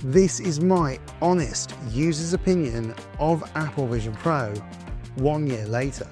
This is my honest user's opinion of Apple Vision Pro 1 year later.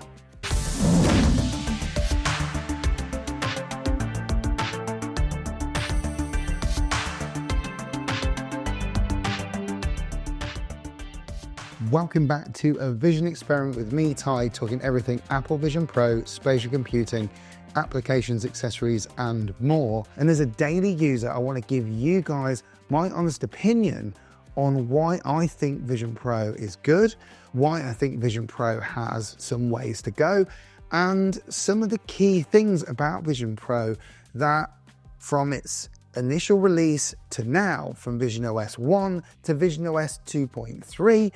Welcome back to a vision experiment with me, Ty, talking everything Apple Vision Pro, spatial computing, applications, accessories, and more. And as a daily user, I want to give you guys my honest opinion on why I think Vision Pro is good, why I think Vision Pro has some ways to go, and some of the key things about Vision Pro that from its initial release to now, from Vision OS 1 to Vision OS 2.3,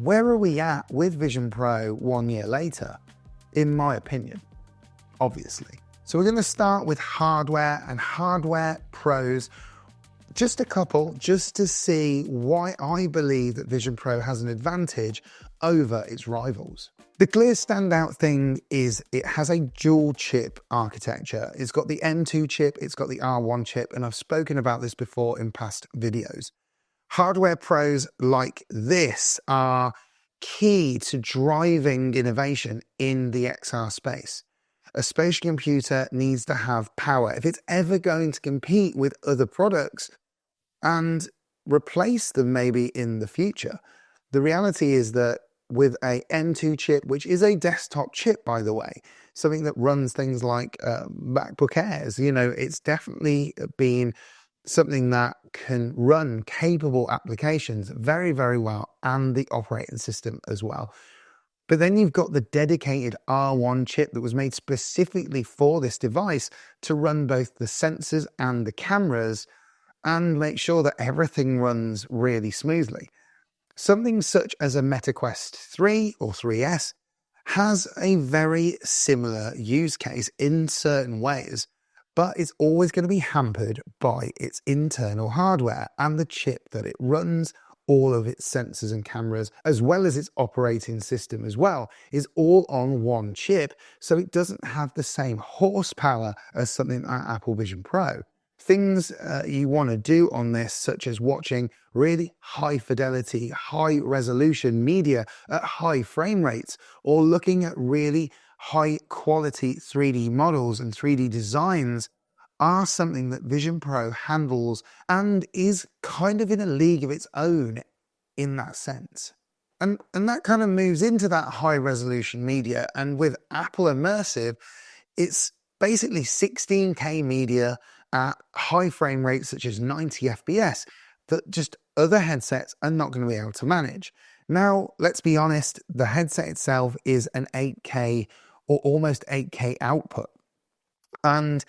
where are we at with Vision Pro 1 year later, in my opinion, obviously. So we're going to start with hardware and hardware pros, just a couple, just to see why I believe that Vision Pro has an advantage over its rivals. The clear standout thing is it has a dual chip architecture. It's got the M2 chip, it's got the R1 chip, and I've spoken about this before in past videos. Hardware pros like this are key to driving innovation in the XR space. A spatial computer needs to have power if it's ever going to compete with other products and replace them maybe in the future. The reality is that with a M2 chip, which is a desktop chip, by the way, something that runs things like MacBook Airs, it's definitely been something that can run capable applications very, very well, and the operating system as well. But then you've got the dedicated R1 chip that was made specifically for this device to run both the sensors and the cameras and make sure that everything runs really smoothly. Something such as a Meta Quest 3 or 3S has a very similar use case in certain ways, but it's always going to be hampered by its internal hardware and the chip that it runs. All of its sensors and cameras, as well as its operating system as well, is all on one chip, so it doesn't have the same horsepower as something like Apple Vision Pro. Things you want to do on this, such as watching really high fidelity, high resolution media at high frame rates, or looking at really high quality 3D models and 3D designs, are something that Vision Pro handles and is kind of in a league of its own in that sense. And that kind of moves into that high resolution media. And with Apple Immersive, it's basically 16K media at high frame rates such as 90 FPS that just other headsets are not going to be able to manage. Now, let's be honest, the headset itself is an 8K or almost 8K output. And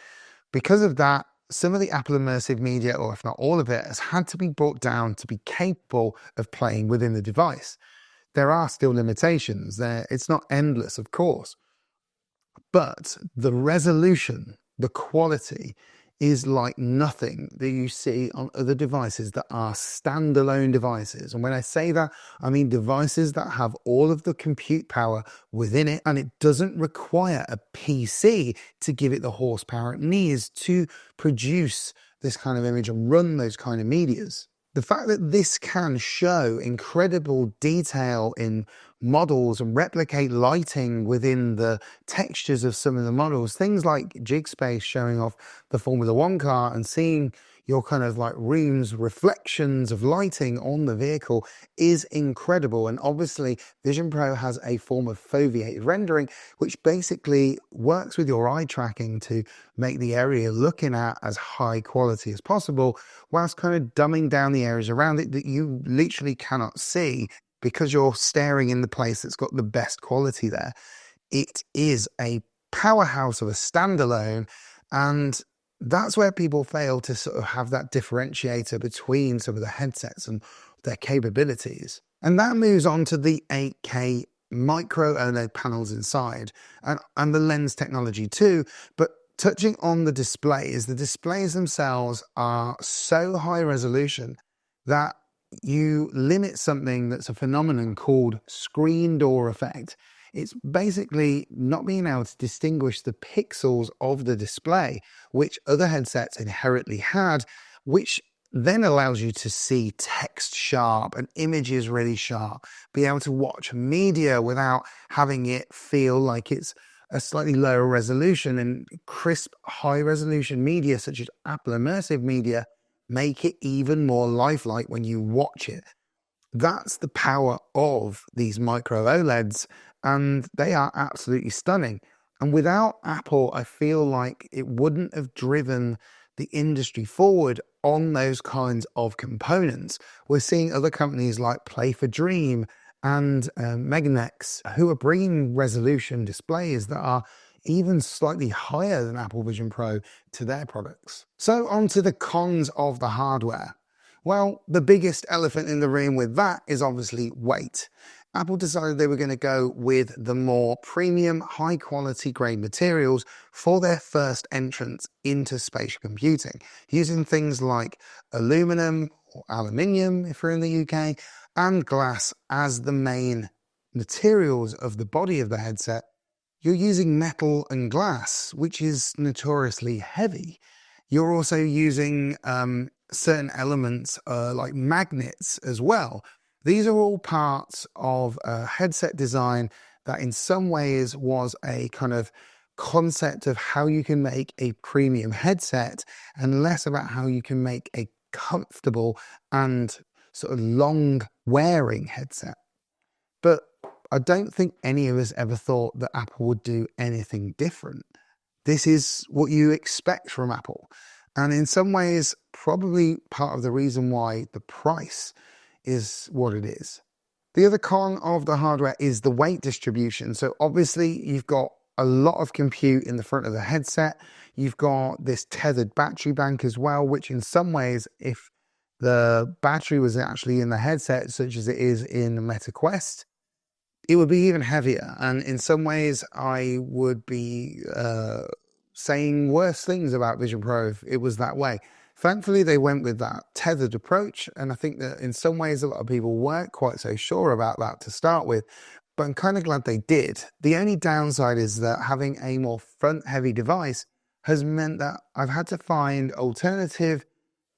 because of that, some of the Apple Immersive media, or if not all of it, has had to be brought down to be capable of playing within the device. There are still limitations. It's not endless, of course. But the resolution, the quality, is like nothing that you see on other devices that are standalone devices. And when I say that, I mean devices that have all of the compute power within it, and it doesn't require a PC to give it the horsepower it needs to produce this kind of image and run those kind of medias. The fact that this can show incredible detail in models and replicate lighting within the textures of some of the models, things like Jig Space showing off the Formula One car and seeing your kind of like room's reflections of lighting on the vehicle, is incredible. And obviously Vision Pro has a form of foveated rendering, which basically works with your eye tracking to make the area you're looking at as high quality as possible, whilst kind of dumbing down the areas around it that you literally cannot see because you're staring in the place that's got the best quality there. It is a powerhouse of a standalone, and that's where people fail to sort of have that differentiator between some of the headsets and their capabilities. And that moves on to the 8K micro OLED panels inside and the lens technology too. But touching on the displays themselves are so high resolution that you limit something that's a phenomenon called screen door effect. It's basically not being able to distinguish the pixels of the display, which other headsets inherently had, which then allows you to see text sharp and images really sharp, be able to watch media without having it feel like it's a slightly lower resolution, and crisp high resolution media such as Apple Immersive Media make it even more lifelike when you watch it. That's the power of these micro OLEDs, and they are absolutely stunning. And without Apple, I feel like it wouldn't have driven the industry forward on those kinds of components. We're seeing other companies like Play for Dream and Meganex who are bringing resolution displays that are even slightly higher than Apple Vision Pro to their products. So on to the cons of the hardware. Well, the biggest elephant in the room with that is obviously weight. Apple decided they were going to go with the more premium, high quality grade materials for their first entrance into spatial computing, using things like aluminum or aluminium if you're in the UK, and glass as the main materials of the body of the headset. You're using metal and glass, which is notoriously heavy. You're also using certain elements like magnets as well. These are all parts of a headset design that in some ways was a kind of concept of how you can make a premium headset and less about how you can make a comfortable and sort of long wearing headset. But I don't think any of us ever thought that Apple would do anything different. This is what you expect from Apple. And in some ways, probably part of the reason why the price is what it is. The other con of the hardware is the weight distribution. So obviously you've got a lot of compute in the front of the headset. You've got this tethered battery bank as well, which in some ways, if the battery was actually in the headset, such as it is in the Meta Quest, it would be even heavier. And in some ways, I would be saying worse things about Vision Pro if it was that way. Thankfully, they went with that tethered approach, and I think that in some ways a lot of people weren't quite so sure about that to start with, but I'm kind of glad they did. The only downside is that having a more front-heavy device has meant that I've had to find alternative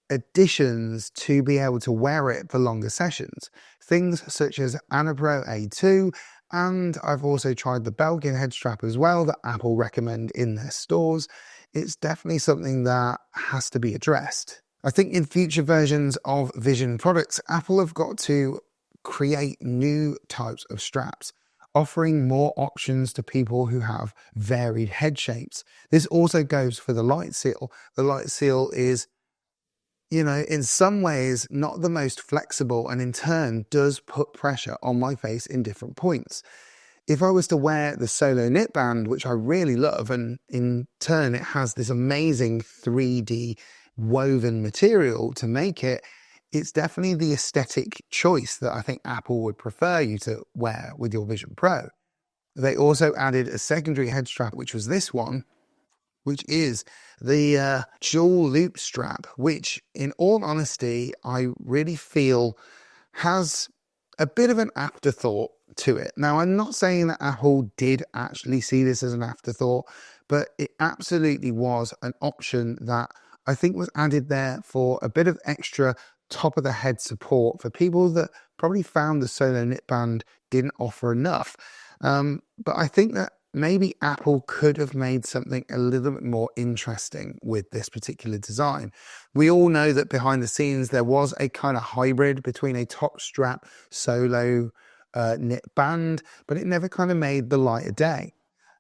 additions to be able to wear it for longer sessions. Things such as Anapro A2, and I've also tried the Belkin head strap as well that Apple recommend in their stores. It's definitely something that has to be addressed. I think in future versions of Vision products, Apple have got to create new types of straps, offering more options to people who have varied head shapes. This also goes for the light seal. The light seal is, you know, in some ways not the most flexible, and in turn does put pressure on my face in different points. If I was to wear the Solo knit band, which I really love, and in turn it has this amazing 3D woven material to make it, it's definitely the aesthetic choice that I think Apple would prefer you to wear with your Vision Pro. They also added a secondary head strap, which was this one, which is the dual loop strap, which in all honesty, I really feel has a bit of an afterthought to it. Now, I'm not saying that Apple did actually see this as an afterthought, but it absolutely was an option that I think was added there for a bit of extra top of the head support for people that probably found the Solo knit band didn't offer enough. But I think that maybe Apple could have made something a little bit more interesting with this particular design. We all know that behind the scenes there was a kind of hybrid between a top strap Solo knit band, but it never kind of made the light of day.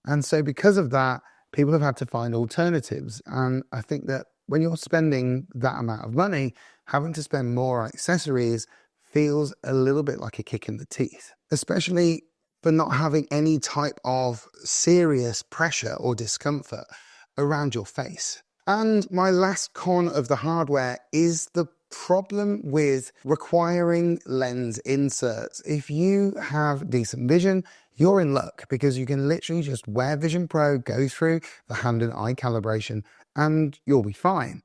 And so because of that, people have had to find alternatives. And I think that when you're spending that amount of money, having to spend more on accessories feels a little bit like a kick in the teeth, especially for not having any type of serious pressure or discomfort around your face. And my last con of the hardware is the problem with requiring lens inserts. If you have decent vision, you're in luck because you can literally just wear Vision Pro, go through the hand and eye calibration, and you'll be fine.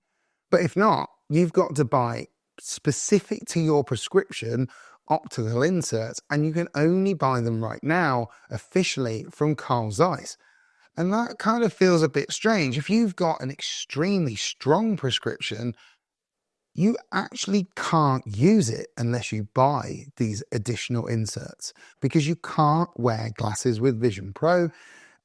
But if not, you've got to buy specific to your prescription optical inserts, and you can only buy them right now officially from Carl Zeiss. And that kind of feels a bit strange. If you've got an extremely strong prescription, you actually can't use it unless you buy these additional inserts, because you can't wear glasses with Vision Pro.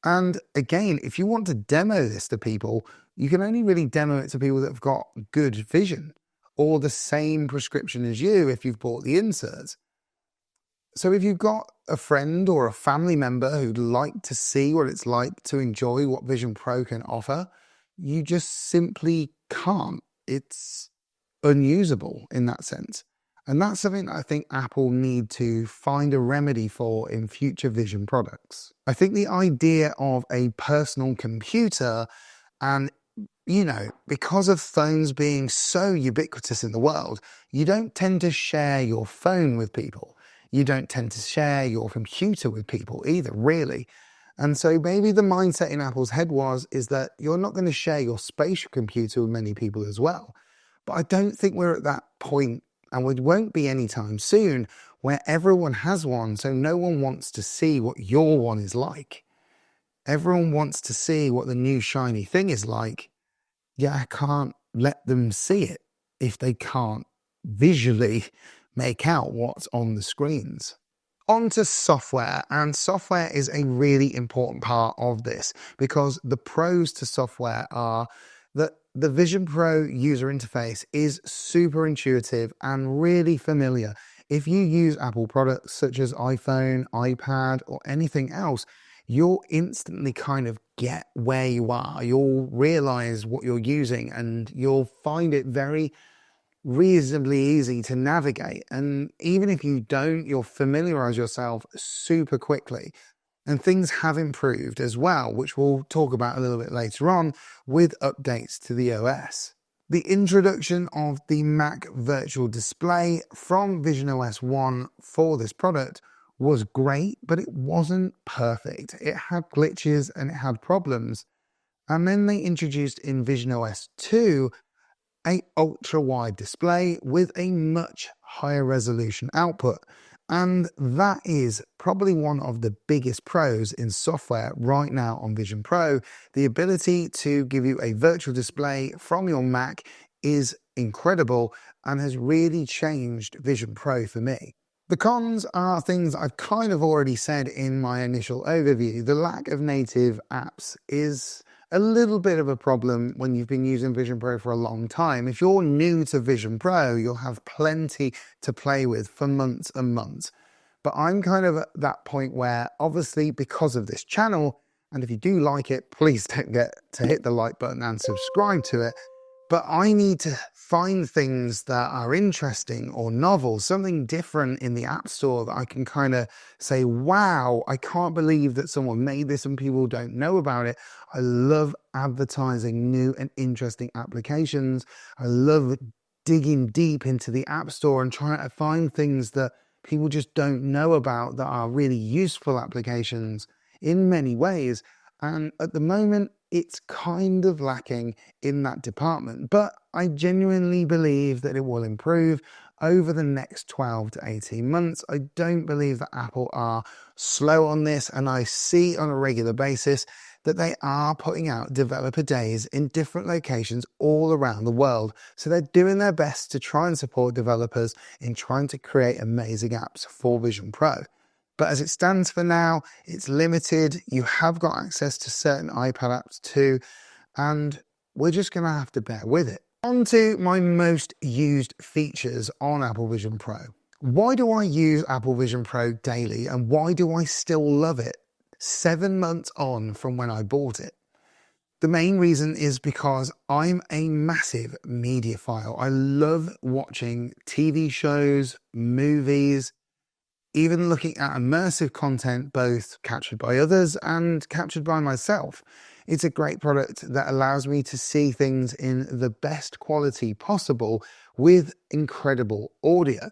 And again, if you want to demo this to people, you can only really demo it to people that have got good vision or the same prescription as you if you've bought the inserts. So if you've got a friend or a family member who'd like to see what it's like to enjoy what Vision Pro can offer, you just simply can't. It's unusable in that sense. And that's something that I think Apple need to find a remedy for in future Vision products. I think the idea of a personal computer, and because of phones being so ubiquitous in the world, you don't tend to share your phone with people. You don't tend to share your computer with people either, really. And so maybe the mindset in Apple's head is that you're not going to share your spatial computer with many people as well. But I don't think we're at that point, and we won't be anytime soon, where everyone has one, so no one wants to see what your one is like. Everyone wants to see what the new shiny thing is like. Yeah, I can't let them see it if they can't visually make out what's on the screens. On to software, and software is a really important part of this, because the pros to software are that the Vision Pro user interface is super intuitive and really familiar. If you use Apple products such as iPhone, iPad, or anything else, you'll instantly kind of get where you are. You'll realize what you're using, and you'll find it very reasonably easy to navigate. And even if you don't, you'll familiarize yourself super quickly. And things have improved as well, which we'll talk about a little bit later on with updates to the OS. The introduction of the Mac Virtual Display from visionOS 1 for this product was great, but it wasn't perfect. It had glitches and it had problems. And then they introduced in visionOS 2 a ultra-wide display with a much higher resolution output. And that is probably one of the biggest pros in software right now on Vision Pro. The ability to give you a virtual display from your Mac is incredible and has really changed Vision Pro for me. The cons are things I've kind of already said in my initial overview. The lack of native apps is a little bit of a problem when you've been using Vision Pro for a long time. If you're new to Vision Pro, you'll have plenty to play with for months and months. But I'm kind of at that point where, obviously, because of this channel, and if you do like it, please don't forget to hit the like button and subscribe to it. But I need to find things that are interesting or novel, something different in the App Store that I can kind of say, wow, I can't believe that someone made this and people don't know about it. I love advertising new and interesting applications. I love digging deep into the App Store and trying to find things that people just don't know about that are really useful applications in many ways. And at the moment, it's kind of lacking in that department. But I genuinely believe that it will improve over the next 12 to 18 months. I don't believe that Apple are slow on this, and I see on a regular basis that they are putting out developer days in different locations all around the world. So they're doing their best to try and support developers in trying to create amazing apps for Vision Pro. But as it stands for now, it's limited. You have got access to certain iPad apps too, and we're just going to have to bear with it. On to my most used features on Apple Vision Pro. Why do I use Apple Vision Pro daily, and why do I still love it 7 months on from when I bought it? The main reason is because I'm a massive mediophile. I love watching TV shows, movies, even looking at immersive content, both captured by others and captured by myself. It's a great product that allows me to see things in the best quality possible with incredible audio.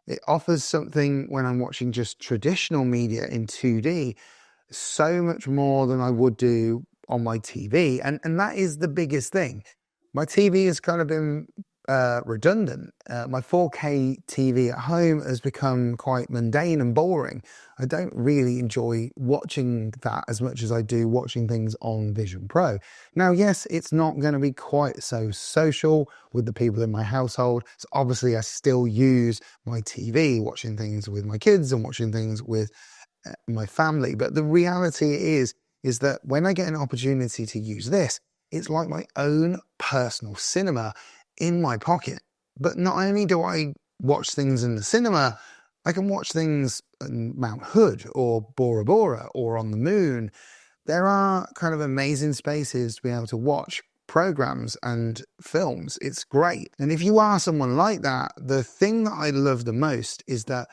It offers something when I'm watching just traditional media in 2D, so much more than I would do on my TV. And that is the biggest thing. My TV has kind of been redundant. My 4K TV at home has become quite mundane and boring. I don't really enjoy watching that as much as I do watching things on Vision Pro. Now, yes, it's not going to be quite so social with the people in my household. So obviously I still use my TV, watching things with my kids and watching things with my family. But the reality is that when I get an opportunity to use this, it's like my own personal cinema in my pocket. But not only do I watch things in the cinema, I can watch things in Mount Hood or Bora Bora or on the moon. There are kind of amazing spaces to be able to watch programs and films. It's great. And if you are someone like that, the thing that I love the most is that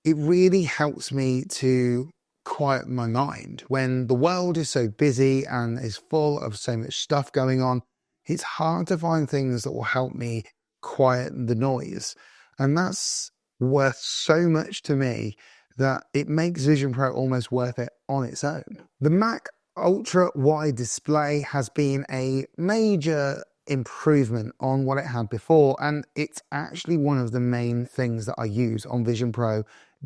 it really helps me to quiet my mind. When the world is so busy and is full of so much stuff going on, it's hard to find things that will help me quiet the noise. And that's worth so much to me that it makes Vision Pro almost worth it on its own. The Mac Ultra Wide Display has been a major improvement on what it had before, and it's actually one of the main things that I use on Vision Pro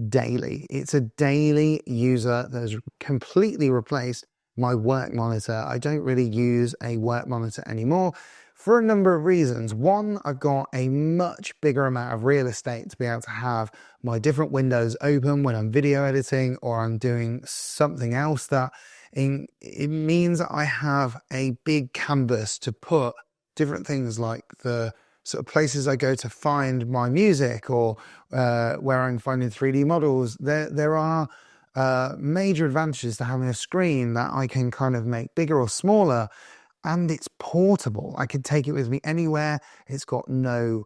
daily. It's a daily user that has completely replaced my work monitor. I don't really use a work monitor anymore for a number of reasons. One, I've got a much bigger amount of real estate to be able to have my different windows open when I'm video editing or I'm doing something else. That it means that I have a big canvas to put different things, like the sort of places I go to find my music, or where I'm finding 3D models. There are major advantages to having a screen that I can kind of make bigger or smaller, and it's portable. I can take it with me anywhere. It's got no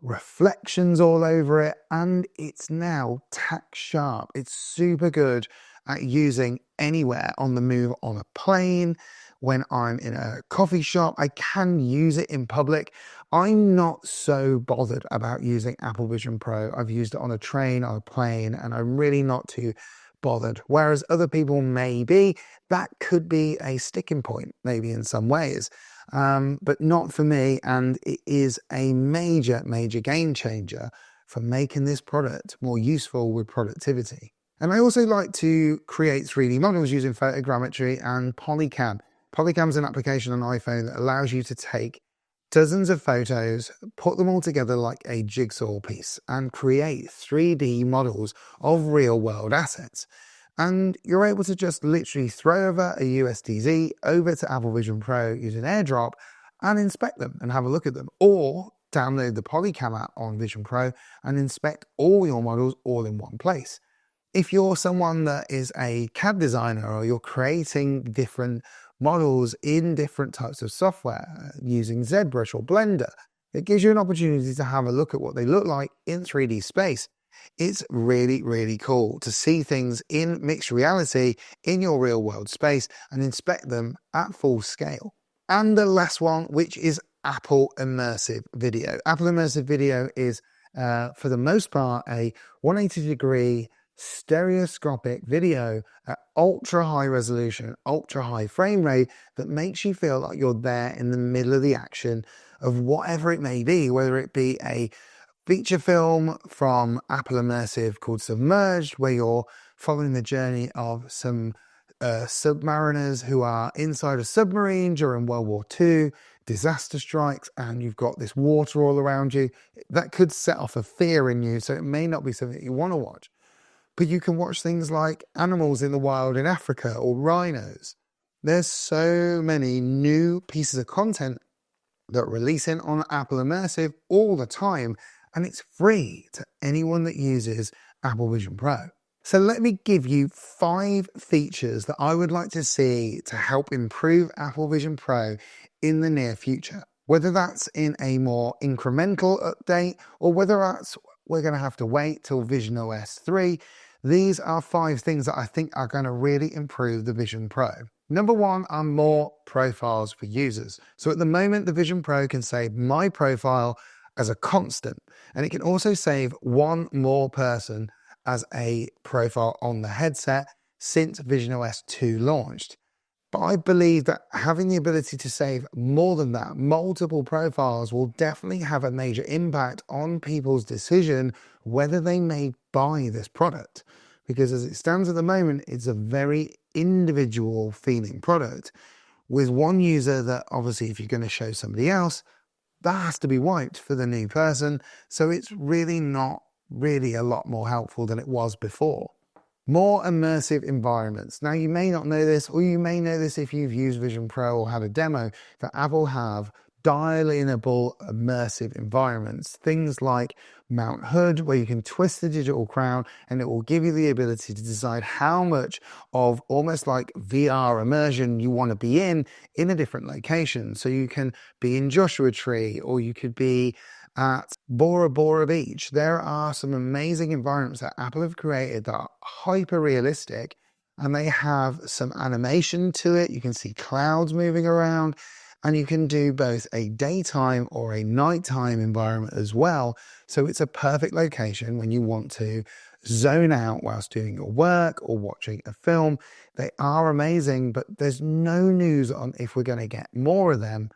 reflections all over it, and it's now tack sharp. It's super good at using anywhere on the move, on a plane, when I'm in a coffee shop. I can use it in public. I'm not so bothered about using Apple Vision Pro. I've used it on a train, on a plane, and I'm really not too bothered. Whereas other people may be. That could be a sticking point, maybe in some ways, but not for me. And it is a major, major game changer for making this product more useful with productivity. And I also like to create 3D models using photogrammetry and Polycam. Polycam is an application on iPhone that allows you to take dozens of photos, put them all together like a jigsaw piece, and create 3D models of real world assets. And you're able to just literally throw over a USDZ over to Apple Vision Pro using AirDrop and inspect them and have a look at them. Or download the Polycam app on Vision Pro and inspect all your models all in one place. If you're someone that is a CAD designer, or you're creating different models in different types of software using ZBrush or Blender, it gives you an opportunity to have a look at what they look like in 3D space. It's really, really cool to see things in mixed reality in your real world space and inspect them at full scale. And the last one, which is Apple Immersive Video. Apple Immersive Video is, for the most part, a 180-degree stereoscopic video at ultra high resolution, ultra high frame rate, that makes you feel like you're there in the middle of the action of whatever it may be, whether it be a feature film from Apple Immersive called Submerged, where you're following the journey of some submariners who are inside a submarine during World War II, disaster strikes, and you've got this water all around you. That could set off a fear in you, so it may not be something you want to watch. But you can watch things like animals in the wild in Africa or rhinos. There's so many new pieces of content that are releasing on Apple Immersive all the time, and it's free to anyone that uses Apple Vision Pro. So let me give you 5 features that I would like to see to help improve Apple Vision Pro in the near future. Whether that's in a more incremental update, or whether that's we're going to have to wait till Vision OS 3, these are 5 things that I think are going to really improve the Vision Pro. Number 1 are more profiles for users. So at the moment, the Vision Pro can save my profile as a constant, and it can also save one more person as a profile on the headset since Vision OS 2 launched. But I believe that having the ability to save more than that, multiple profiles, will definitely have a major impact on people's decision whether they may buy this product. Because as it stands at the moment, it's a very individual feeling product with one user that obviously if you're going to show somebody else, that has to be wiped for the new person. So it's really not really a lot more helpful than it was before. More immersive environments. Now, you may not know this, or you may know this if you've used Vision Pro or had a demo, that Apple have dial-inable immersive environments. Things like Mount Hood, where you can twist the digital crown and it will give you the ability to decide how much of almost like VR immersion you want to be in a different location. So you can be in Joshua Tree, or you could be at Bora Bora Beach. There are some amazing environments that Apple have created that are hyper realistic, and they have some animation to it. You can see clouds moving around, and you can do both a daytime or a nighttime environment as well. So it's a perfect location when you want to zone out whilst doing your work or watching a film. They are amazing, but there's no news on if we're going to get more of them,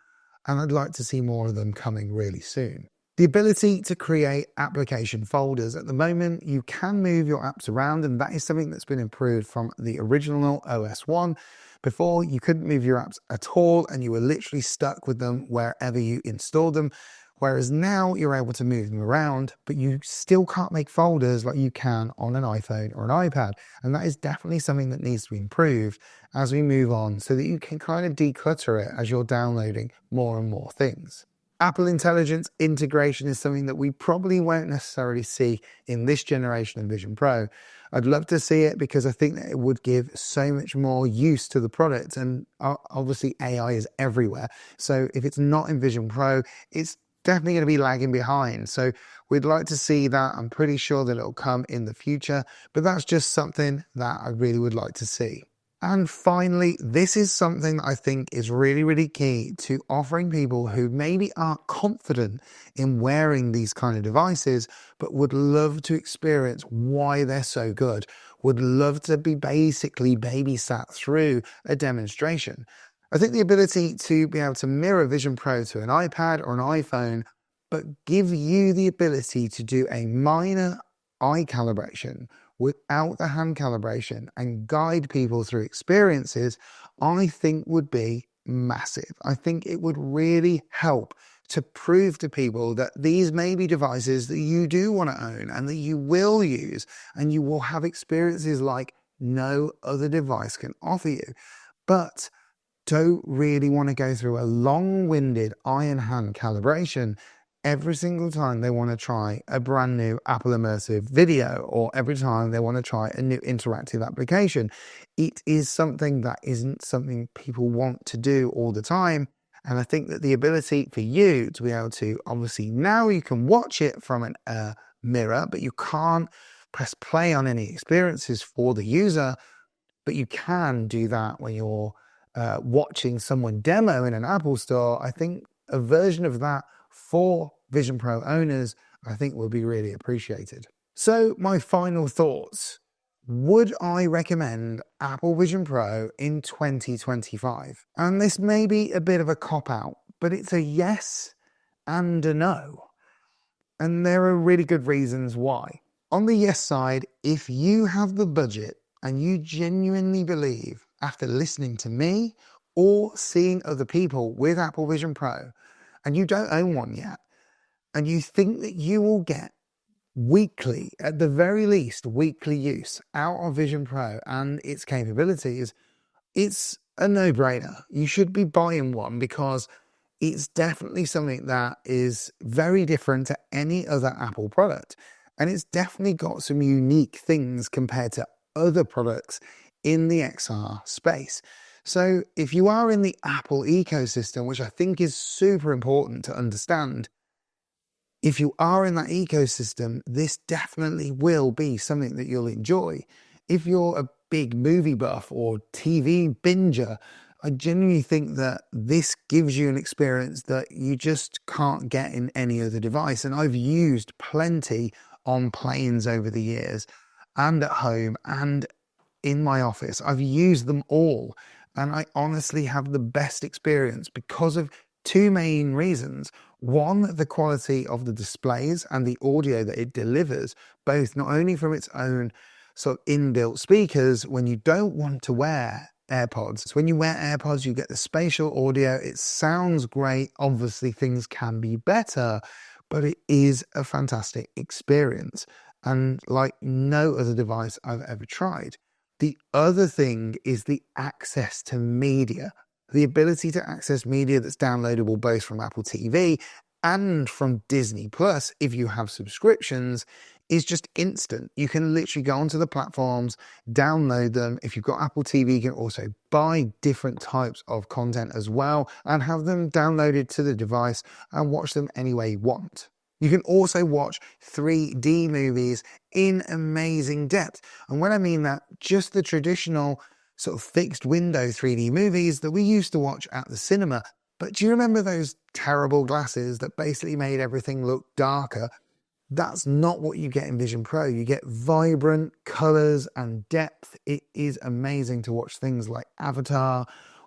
and I'd like to see more of them coming really soon. The ability to create application folders. At the moment, you can move your apps around, and that is something that's been improved from the original OS 1. Before, you couldn't move your apps at all, and you were literally stuck with them wherever you installed them. Whereas now you're able to move them around, but you still can't make folders like you can on an iPhone or an iPad. And that is definitely something that needs to be improved as we move on, so that you can kind of declutter it as you're downloading more and more things. Apple Intelligence integration is something that we probably won't necessarily see in this generation of Vision Pro. I'd love to see it because I think that it would give so much more use to the product, and obviously AI is everywhere. So if it's not in Vision Pro, it's definitely going to be lagging behind. So we'd like to see that. I'm pretty sure that it'll come in the future, but that's just something that I really would like to see. And finally, this is something that I think is really, really key to offering people who maybe aren't confident in wearing these kind of devices, but would love to experience why they're so good, would love to be basically babysat through a demonstration. I think the ability to be able to mirror Vision Pro to an iPad or an iPhone, but give you the ability to do a minor eye calibration without the hand calibration and guide people through experiences, I think would be massive. I think it would really help to prove to people that these may be devices that you do want to own and that you will use, and you will have experiences like no other device can offer you. But don't really want to go through a long-winded eye and hand calibration every single time they want to try a brand new Apple immersive video, or every time they want to try a new interactive application. It is something that isn't something people want to do all the time. And I think that the ability for you to be able to, obviously now you can watch it from a mirror, but you can't press play on any experiences for the user, but you can do that when you're watching someone demo in an Apple store. I think a version of that for Vision Pro owners, I think, will be really appreciated. So my final thoughts. Would I recommend Apple Vision Pro in 2025? And this may be a bit of a cop-out, but it's a yes and a no. And there are really good reasons why. On the yes side, if you have the budget and you genuinely believe, after listening to me or seeing other people with Apple Vision Pro, and you don't own one yet, and you think that you will get weekly, at the very least, weekly use out of Vision Pro and its capabilities, it's a no-brainer. You should be buying one because it's definitely something that is very different to any other Apple product. And it's definitely got some unique things compared to other products in the XR space. So if you are in the Apple ecosystem, which I think is super important to understand, if you are in that ecosystem, this definitely will be something that you'll enjoy. If you're a big movie buff or TV binger, I genuinely think that this gives you an experience that you just can't get in any other device. And I've used plenty on planes over the years, and at home and in my office. I've used them all. and I honestly have the best experience because of two main reasons. One, the quality of the displays and the audio that it delivers, both not only from its own sort of inbuilt speakers when you don't want to wear AirPods. So when you wear AirPods, you get the spatial audio. It sounds great. Obviously, things can be better, but it is a fantastic experience, and like no other device I've ever tried. The other thing is the access to media. The ability to access media that's downloadable both from Apple TV and from Disney Plus, if you have subscriptions, is just instant. You can literally go onto the platforms, download them. If you've got Apple TV, you can also buy different types of content as well and have them downloaded to the device and watch them any way you want. You can also watch 3D movies in amazing depth. And when I mean that, just the traditional sort of fixed window 3D movies that we used to watch at the cinema. But do you remember those terrible glasses that basically made everything look darker? That's not what you get in Vision Pro. You get vibrant colors and depth. It is amazing to watch things like Avatar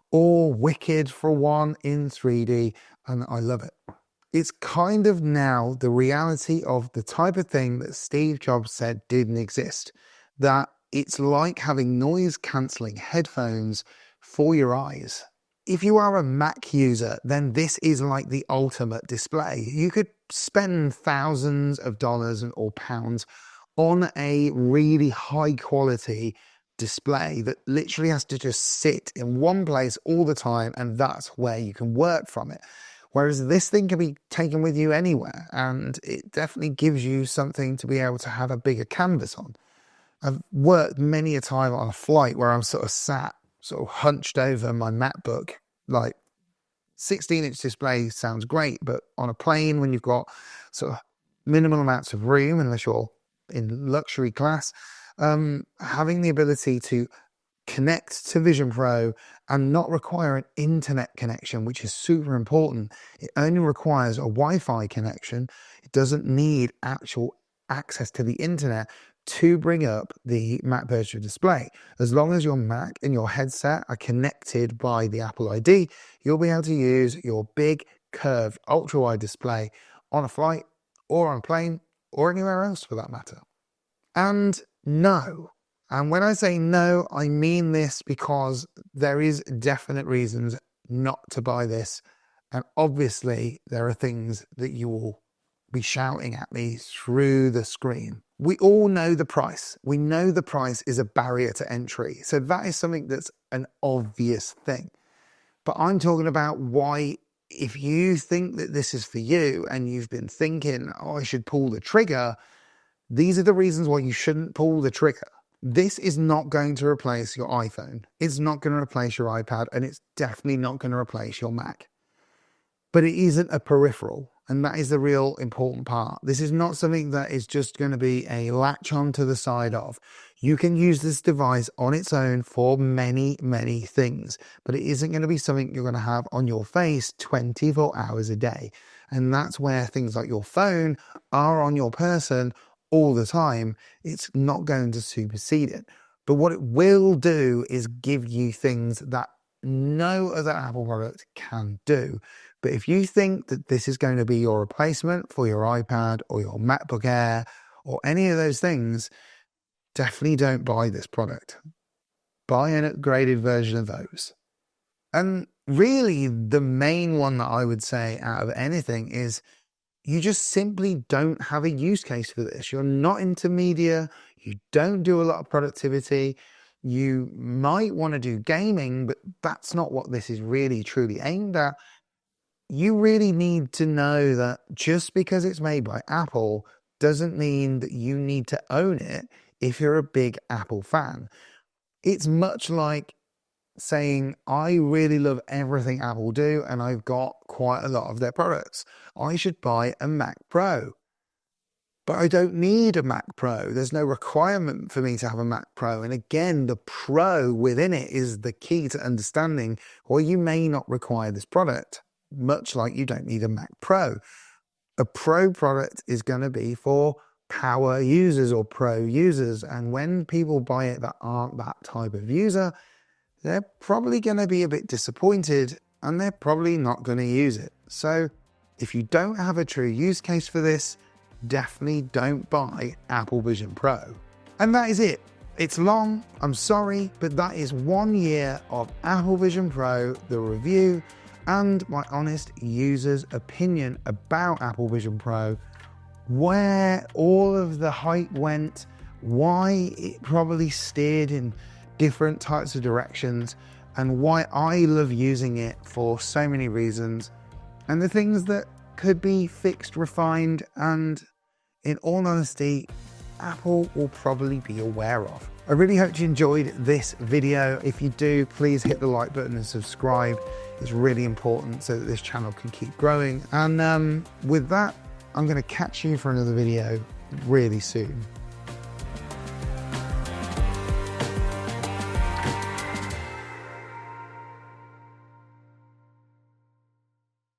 or Wicked for one in 3D, and I love it. It's kind of now the reality of the type of thing that Steve Jobs said didn't exist, that it's like having noise-cancelling headphones for your eyes. If you are a Mac user, then this is like the ultimate display. You could spend thousands of dollars or pounds on a really high-quality display that literally has to just sit in one place all the time, and that's where you can work from it. Whereas this thing can be taken with you anywhere, and it definitely gives you something to be able to have a bigger canvas on. I've worked many a time on a flight where I'm sort of sat, sort of hunched over my MacBook. Like 16-inch display sounds great, but on a plane when you've got sort of minimal amounts of room, unless you're in luxury class, having the ability to connect to Vision Pro and not require an internet connection, which is super important. It only requires a Wi-Fi connection. It doesn't need actual access to the internet to bring up the Mac virtual display. As long as your Mac and your headset are connected by the Apple ID, you'll be able to use your big curved ultra-wide display on a flight or on a plane or anywhere else for that matter. And no. And when I say no, I mean this because there is definite reasons not to buy this. And obviously there are things that you will be shouting at me through the screen. We all know the price. We know the price is a barrier to entry. So that is something that's an obvious thing. But I'm talking about why, if you think that this is for you and you've been thinking, oh, I should pull the trigger, these are the reasons why you shouldn't pull the trigger. This is not going to replace your iPhone. It's not going to replace your iPad, and it's definitely not going to replace your Mac. But it isn't a peripheral, and that is the real important part. This is not something that is just going to be a latch on to the side of. You can use this device on its own for many, many things, but it isn't going to be something you're going to have on your face 24 hours a day. And that's where things like your phone are on your person all the time. It's not going to supersede it. But what it will do is give you things that no other Apple product can do. But if you think that this is going to be your replacement for your iPad or your MacBook Air or any of those things, definitely don't buy this product. Buy an upgraded version of those. And really, the main one that I would say out of anything is you just simply don't have a use case for this. You're not into media. You don't do a lot of productivity. You might want to do gaming, but that's not what this is really truly aimed at. You really need to know that just because it's made by Apple doesn't mean that you need to own it if you're a big Apple fan. It's much like saying, I really love everything Apple do and I've got quite a lot of their products. I should buy a Mac Pro. But I don't need a Mac Pro. There's no requirement for me to have a Mac Pro. And again, the Pro within it is the key to understanding, well, you may not require this product, much like you don't need a Mac Pro. A Pro product is going to be for power users or pro users. And when people buy it that aren't that type of user, they're probably going to be a bit disappointed and they're probably not going to use it. So if you don't have a true use case for this, definitely don't buy Apple Vision Pro. And that is it. It's long, I'm sorry, but that is 1 year of Apple Vision Pro, the review, and my honest user's opinion about Apple Vision Pro, where all of the hype went, why it probably steered in different types of directions, and why I love using it for so many reasons, and the things that could be fixed, refined, and in all honesty, Apple will probably be aware of. I really hope you enjoyed this video. If you do, please hit the like button and subscribe. It's really important so that this channel can keep growing. And with that, I'm going to catch you for another video really soon.